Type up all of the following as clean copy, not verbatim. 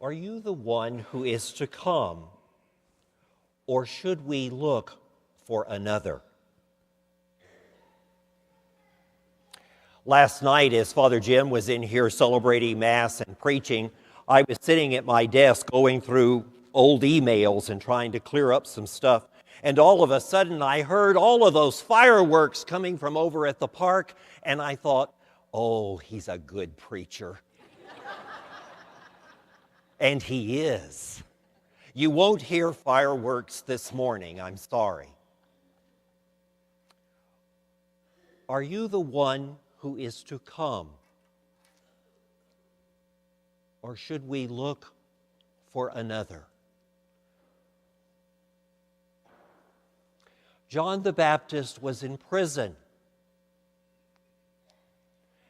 Are you the one who is to come, or should we look for another? Last night, as Father Jim was in here celebrating Mass and preaching, I was sitting at my desk going through old emails and trying to clear up some stuff. And all of a sudden, I heard all of those fireworks coming from over at the park, and I thought, oh, he's a good preacher. And he is. You won't hear fireworks this morning, I'm sorry. Are you the one who is to come? Or should we look for another? John the Baptist was in prison.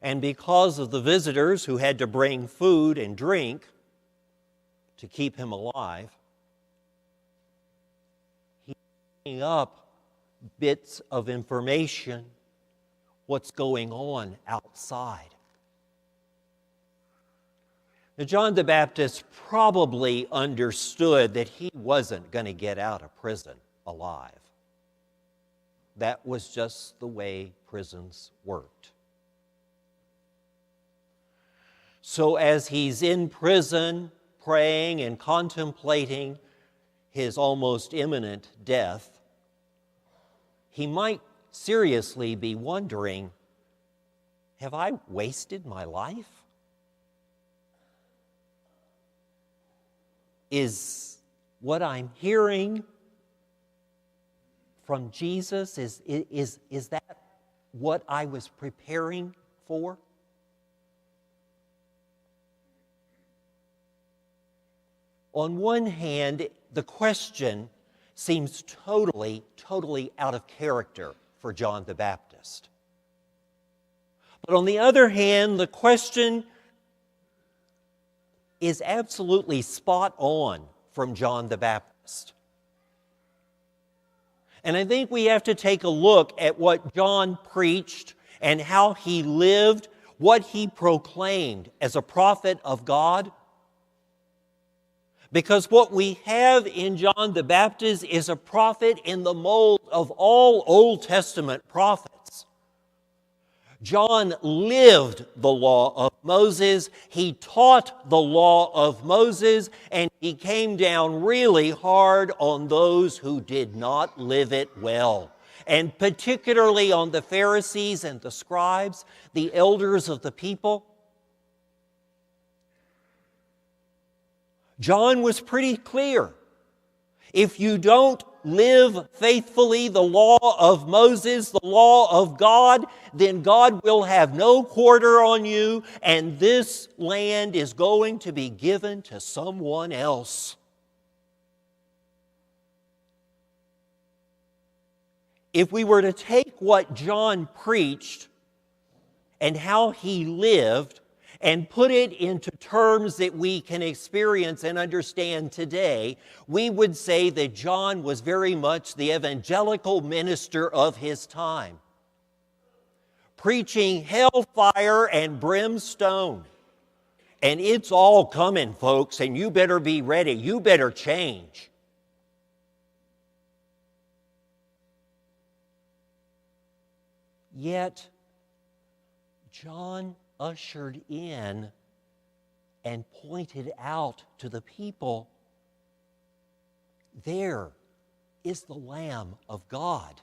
And because of the visitors who had to bring food and drink to keep him alive, he's bringing up bits of information, what's going on outside. Now, John the Baptist probably understood that he wasn't going to get out of prison alive. That was just the way prisons worked. So as he's in prison, praying and contemplating his almost imminent death, he might seriously be wondering, have I wasted my life? Is what I'm hearing from Jesus, is that what I was preparing for? On one hand, the question seems totally out of character for John the Baptist. But on the other hand, the question is absolutely spot on from John the Baptist. And I think we have to take a look at what John preached and how he lived, what he proclaimed as a prophet of God. Because what we have in John the Baptist is a prophet in the mold of all Old Testament prophets. John lived the law of Moses, he taught the law of Moses, and he came down really hard on those who did not live it well, and particularly on the Pharisees and the scribes, the elders of the people. John was pretty clear. If you don't live faithfully the law of Moses, the law of God, then God will have no quarter on you, and this land is going to be given to someone else. If we were to take what John preached and how he lived and put it into terms that we can experience and understand today, we would say that John was very much the evangelical minister of his time, preaching hellfire and brimstone. And it's all coming, folks, and you better be ready. You better change. Yet, John ushered in and pointed out to the people, there is the Lamb of God.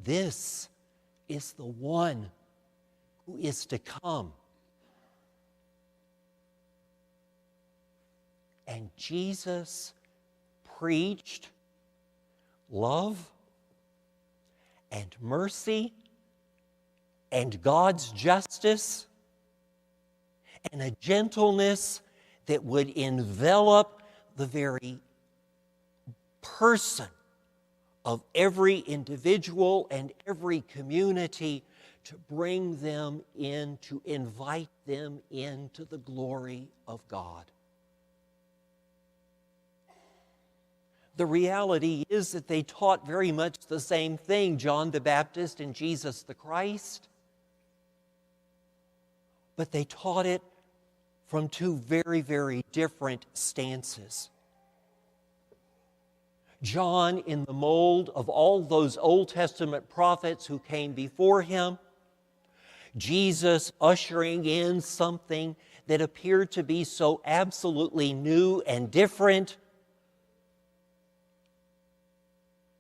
This is the one who is to come. And Jesus preached love and mercy and God's justice and a gentleness that would envelop the very person of every individual and every community, to bring them in, to invite them into the glory of God. The reality is that they taught very much the same thing, John the Baptist and Jesus the Christ. But they taught it from two very, very different stances. John, in the mold of all those Old Testament prophets who came before him, Jesus ushering in something that appeared to be so absolutely new and different,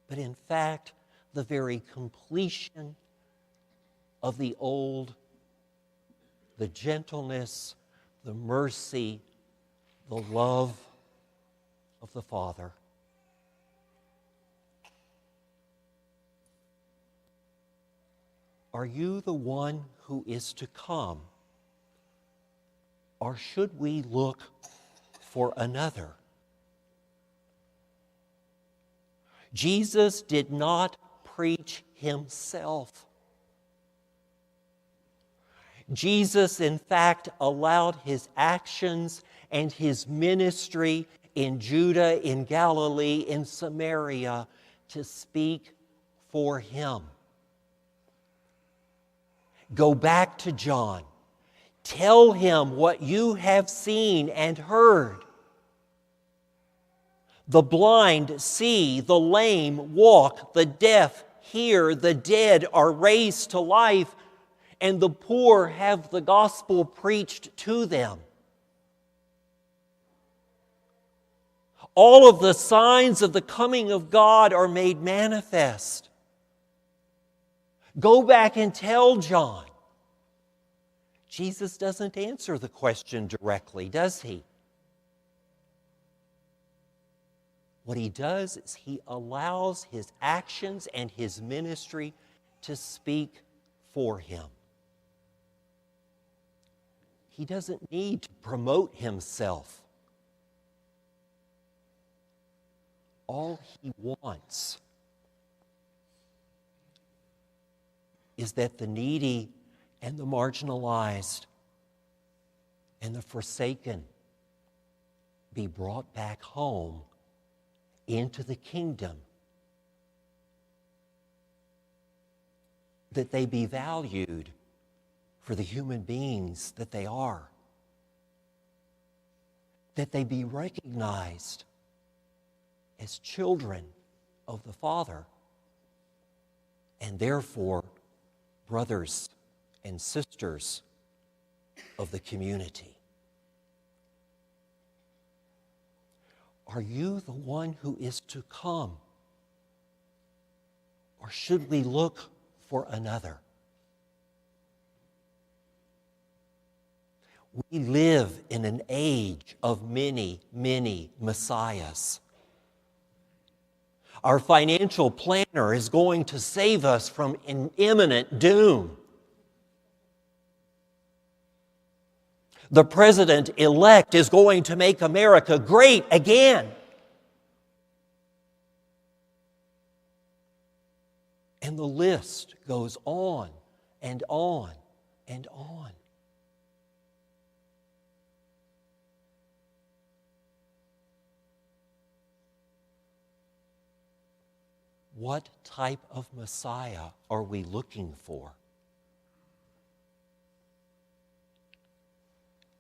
but in fact, the very completion of the old, the gentleness, the mercy, the love of the Father. Are you the one who is to come? Or should we look for another? Jesus did not preach himself. Jesus, in fact, allowed his actions and his ministry in Judah, in Galilee, in Samaria to speak for him. Go back to John. Tell him what you have seen and heard. The blind see, the lame walk, the deaf hear, the dead are raised to life, and the poor have the gospel preached to them. All of the signs of the coming of God are made manifest. Go back and tell John. Jesus doesn't answer the question directly, does he? What he does is he allows his actions and his ministry to speak for him. He doesn't need to promote himself. All he wants is that the needy and the marginalized and the forsaken be brought back home into the kingdom, that they be valued for the human beings that they are, that they be recognized as children of the Father, and therefore brothers and sisters of the community. Are you the one who is to come? Or should we look for another? We live in an age of many, many messiahs. Our financial planner is going to save us from an imminent doom. The president-elect is going to make America great again. And the list goes on and on and on. What type of Messiah are we looking for?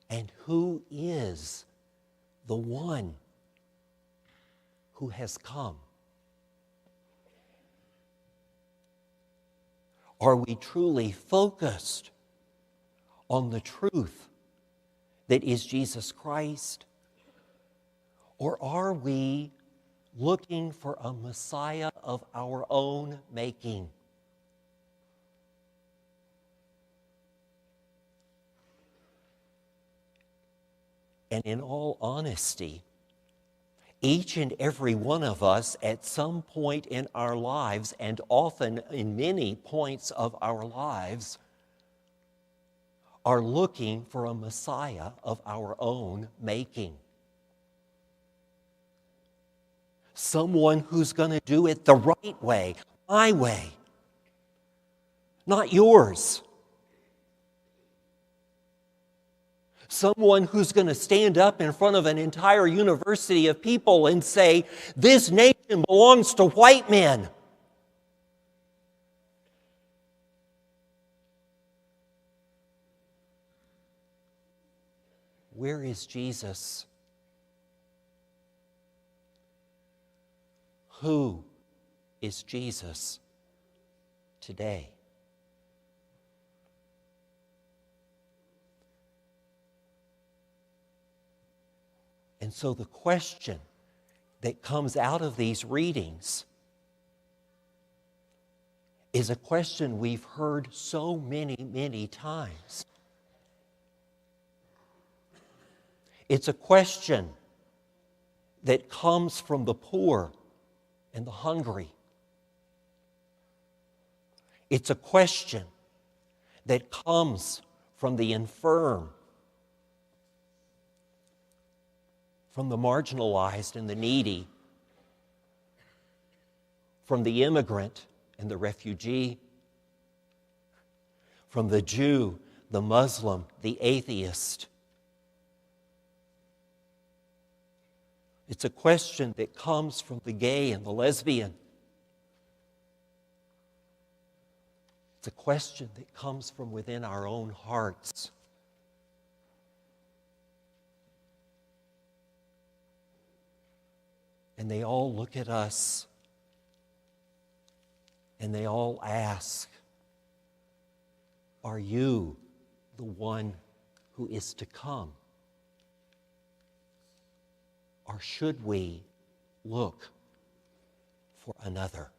And who is the one who has come? Are we truly focused on the truth that is Jesus Christ? Or are we looking for a Messiah of our own making? And in all honesty, each and every one of us at some point in our lives, and often in many points of our lives, are looking for a Messiah of our own making. Someone who's going to do it the right way, my way, not yours. Someone who's going to stand up in front of an entire university of people and say, this nation belongs to white men. where is Jesus? Who is Jesus today? And so the question that comes out of these readings is a question we've heard so many, many times. It's a question that comes from the poor and the hungry. It's a question that comes from the infirm, from the marginalized and the needy, from the immigrant and the refugee, from the Jew, the Muslim, the atheist. It's a question that comes from the gay and the lesbian. It's a question that comes from within our own hearts. And they all look at us and they all ask, are you the one who is to come? Or should we look for another?